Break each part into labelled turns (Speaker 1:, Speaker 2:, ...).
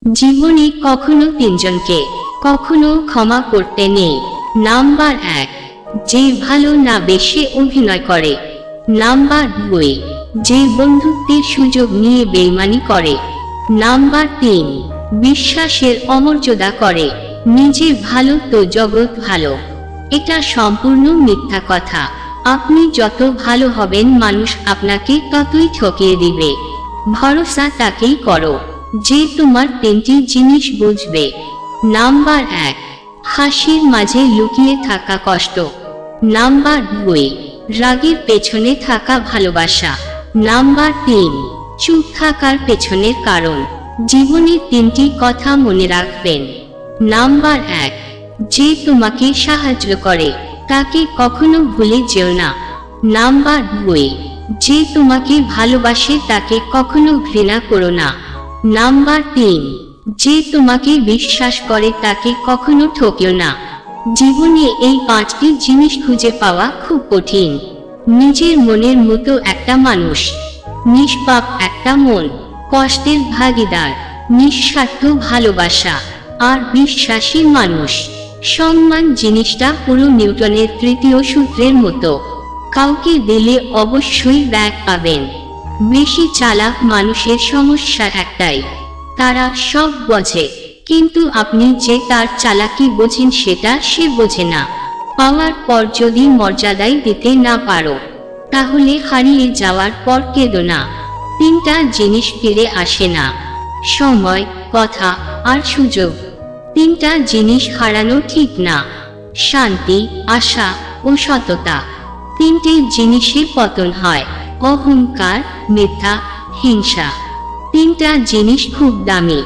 Speaker 1: জীবনে কখনো তিনজনকে কখনো ক্ষমা করতে নেই। নাম্বার 1, যে ভালো না বেশে অভিনয় করে। নাম্বার 2, যে বন্ধুত্বের সুযোগ নিয়ে বেইমানি করে। নাম্বার 3, বিশ্বাসের অমর্যাদা করে। নিজে ভালো তো জগৎ ভালো, এটা সম্পূর্ণ মিথ্যা কথা। আপনি যত ভালো হবেন মানুষ আপনাকে ততই ঠকিয়ে দিবে। ভরসা তাকেই করো যে তোমার 3টি জিনিস বুঝবে। নাম্বার 1, হাসির মাঝে লুকিয়ে থাকা কষ্ট। নাম্বার 2, রাগের পেছনে থাকা ভালোবাসা। নাম্বার 3, চুপ থাকার পেছনের কারণ। জীবনের 3টি কথা মনে রাখবেন। নাম্বার 1, যে তোমাকে সাহায্য করে তাকে কখনো ভুলে যেও না। নাম্বার 2, যে তোমাকে ভালোবাসে তাকে কখনো ঘৃণা করো না। নাম্বার 3, যে তোমাকে বিশ্বাস করে তাকে কখনো ঠকিও না। জীবনে এই 5টি জিনিস খুঁজে পাওয়া খুব কঠিন। নিজের মনের মতো একটা মানুষ, নিষ্পাপ একটা মন, কষ্টের ভাগীদার, নিঃস্বার্থ ভালোবাসা আর বিশ্বাসী মানুষ। সম্মান জিনিসটা পুরো নিউটনের 3য় সূত্রের মতো, কাউকে দিলে অবশ্যই ব্যাক পাবেন। বেশি চালাক মানুষের সমস্যা একটাই, তারা সব বোঝে কিন্তু আপনি যে তার চালাকি বোঝেন সেটা সে বোঝে না। পাওয়ার পর যদি মর্যাদাই দিতে না পারো তাহলে হারিয়ে যাওয়ার পর কেঁদো না। 3টা জিনিস ফিরে আসে না, সময়, কথা আর সুযোগ। 3টা জিনিস হারানো ঠিক না, শান্তি, আশা ও সততা। 3টে জিনিসের পতন হয়, অহংকার, মিথ্যা, হিংসা। 3টা জিনিস খুব দামি,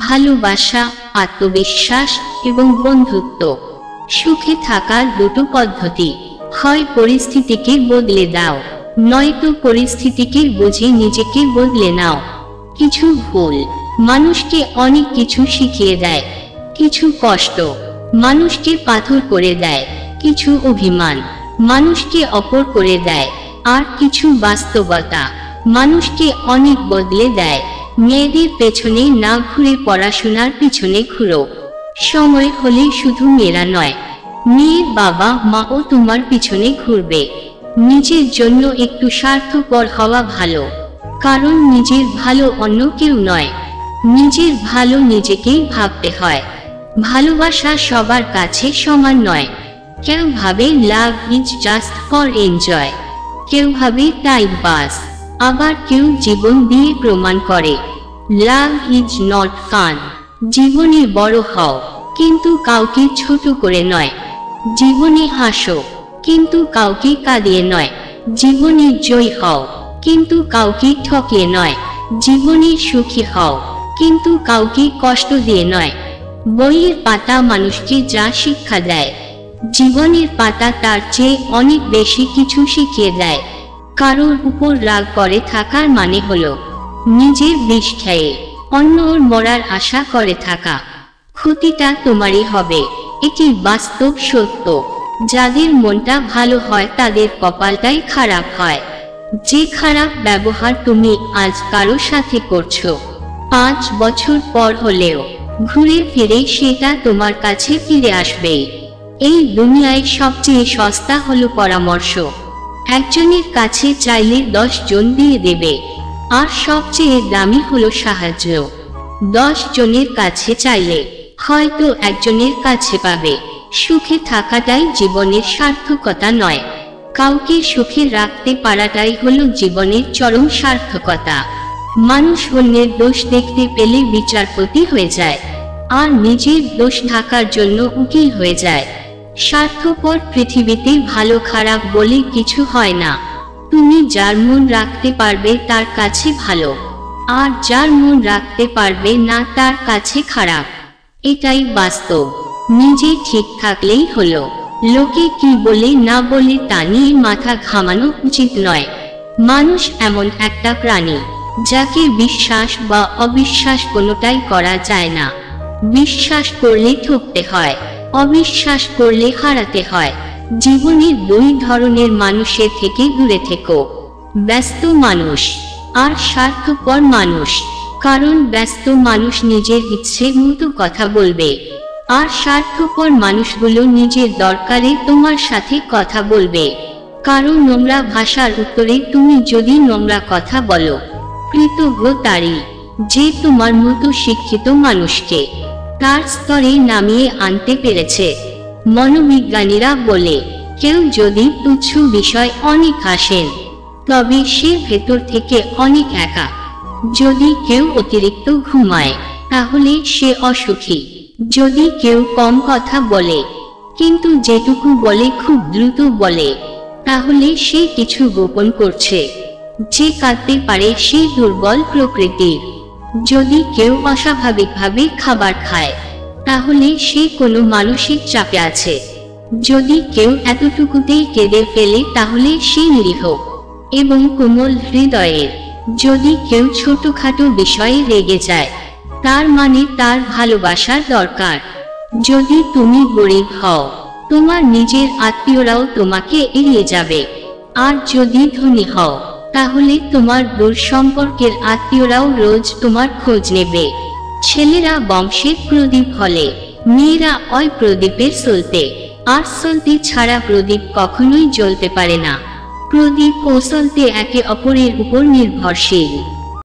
Speaker 1: ভালোবাসা, আত্মবিশ্বাস এবং বন্ধুত্ব। সুখে থাকার 2টো পদ্ধতি, হয় পরিস্থিতিকে বদলে দাও, নয়তো পরিস্থিতিকে বুঝে নিজেকে বদলে নাও। কিছু ভুল মানুষকে অনেক কিছু শিখিয়ে দেয়, কিছু কষ্ট মানুষকে পাথর করে দেয়, কিছু অভিমান মানুষকে অপর করে দেয়, আর কিছু বাস্তবতা মানুষকে অনেক বদলে দেয়। মেয়েদের পেছনে না ঘুরে পড়াশোনার পিছনে ঘুরো। সময় হলে শুধু মেয়েরা নয়, মেয়ের বাবা মাও তোমার পিছনে ঘুরবে। নিজের জন্য একটু স্বার্থপর হওয়া ভালো, কারণ নিজের ভালো অন্য কেউ নয়, নিজের ভালো নিজেকেই ভাবতে হয়। ভালোবাসা সবার কাছে সমান নয়। কেউ ভাবে love is just for enjoy, কেউ ভাবে টাইম পাস, আবার কেউ জীবন দিয়ে প্রমাণ করে লাভ ইজ নট ফান। জীবনে বড় হও কিন্তু কাউকে ছোট করে নয়। জীবনে হাসো কিন্তু কাউকে কাঁদিয়ে নয়। জীবনে জয়ী হও কিন্তু কাউকে ঠকিয়ে নয়। জীবনে সুখী হও কিন্তু কাউকে কষ্ট দিয়ে নয়। বইয়ের পাতা মানুষকে যা শিক্ষা দেয়, জীবনের পাতা তার চেয়ে অনেক বেশি কিছু শিখিয়ে দেয়। কারোর উপর রাগ করে থাকার মানে হলো নিজের বিষ খেয়ে অন্যর মরার আশা করে থাকা। ক্ষতিটা তোমারই হবে, এটি বাস্তব সত্য। যাদের মনটা ভালো হয় তাদের কপালটাই খারাপ হয়। যে খারাপ ব্যবহার তুমি আজ কারো সাথে করছো, 5 বছর পর হলেও ঘুরে ফিরে সেটা তোমার কাছে ফিরে আসবে। এই দুনিয়ায় সবচেয়ে সস্তা হলো পরামর্শ। একজনের কাছে চাইলে 10 জন দিয়ে দেবে। আর সবচেয়ে দামি হলো সাহায্য। 10 জনের কাছে চাইলে হয়তো একজনের কাছে পাবে। সুখে থাকাটাই জীবনের সার্থকতা নয়, কাউকে সুখে রাখতে পারাটাই হলো জীবনের চরম সার্থকতা। মানুষ অন্যের দোষ দেখতে পেলে বিচারপতি হয়ে যায়, আর নিজের দোষ ঢাকার জন্য উকিল হয়ে যায়। স্বার্থপর পৃথিবীতে ভালো খারাপ বলে কিছু হয় না। তুমি যার মন রাখতে পারবে তার কাছে ভালো, আর যার মন রাখতে পারবে না তার কাছে খারাপ। এটাই বাস্তব। নিজে ঠিক থাকলেই হলো। লোকে কি বলে না বলে তা নিয়ে মাথা ঘামানো উচিত নয়। মানুষ এমন একটা প্রাণী যাকে বিশ্বাস বা অবিশ্বাস কোনোটাই করা যায় না। বিশ্বাস করলে ঠকতে হয়, অবিশ্বাস করলে হারাতে হয়। জীবনে 2 ধরনের মানুষের থেকে দূরে থেকো, ব্যস্ত মানুষ আর স্বার্থপর মানুষ। কারণ ব্যস্ত মানুষ নিজের ইচ্ছে মতো কথা বলবে, আর স্বার্থপর মানুষগুলো নিজের দরকারে তোমার সাথে কথা বলবে। কারণ নোংরা ভাষার উত্তরে তুমি যদি নোংরা কথা বলো, কৃতজ্ঞ তারই যে তোমার মতো শিক্ষিত মানুষকে তার স্তরে নামিয়ে আনতে পেরেছে। মনোবিজ্ঞানীরা বলে, কেউ যদি তুচ্ছ বিষয় অনেক হাসেন, তবে সে ভেতর থেকে অনেক একা। যদি কেউ অতিরিক্ত ঘুমায়, তাহলে সে অসুখী। যদি কেউ কম কথা বলে, কিন্তু যেটুকু বলে খুব দ্রুত বলে, তাহলে সে কিছু গোপন করছে। যে কাঁদতে পারে সে দুর্বল প্রকৃতির। যদি কেউ অস্বাভাবিকভাবে খাবার খায়, তাহলে সে কোনো মানসিক চাপে আছে। যদি কেউ এতটুকুতেই কেঁদে ফেলে, তাহলে সে নিরীহ এবং কোমল হৃদয়ের। যদি কেউ ছোটখাটো বিষয়ে রেগে যায়, তার মানে তার ভালোবাসার দরকার। যদি তুমি গরিব হও, তোমার নিজের আত্মীয়রাও তোমাকে এড়িয়ে যাবে। আর যদি ধনী হও, তাহলে তোমার দূর সম্পর্কের আত্মীয়রাও রোজ তোমার খোঁজ নেবে। ছেলেরা বংশের প্রদীপ হলে, মেয়েরা ওই প্রদীপের সলতে। আর সলতে ছাড়া প্রদীপ কখনোই জ্বলতে পারে না। প্রদীপ ও সলতে একে অপরের উপর নির্ভরশীল।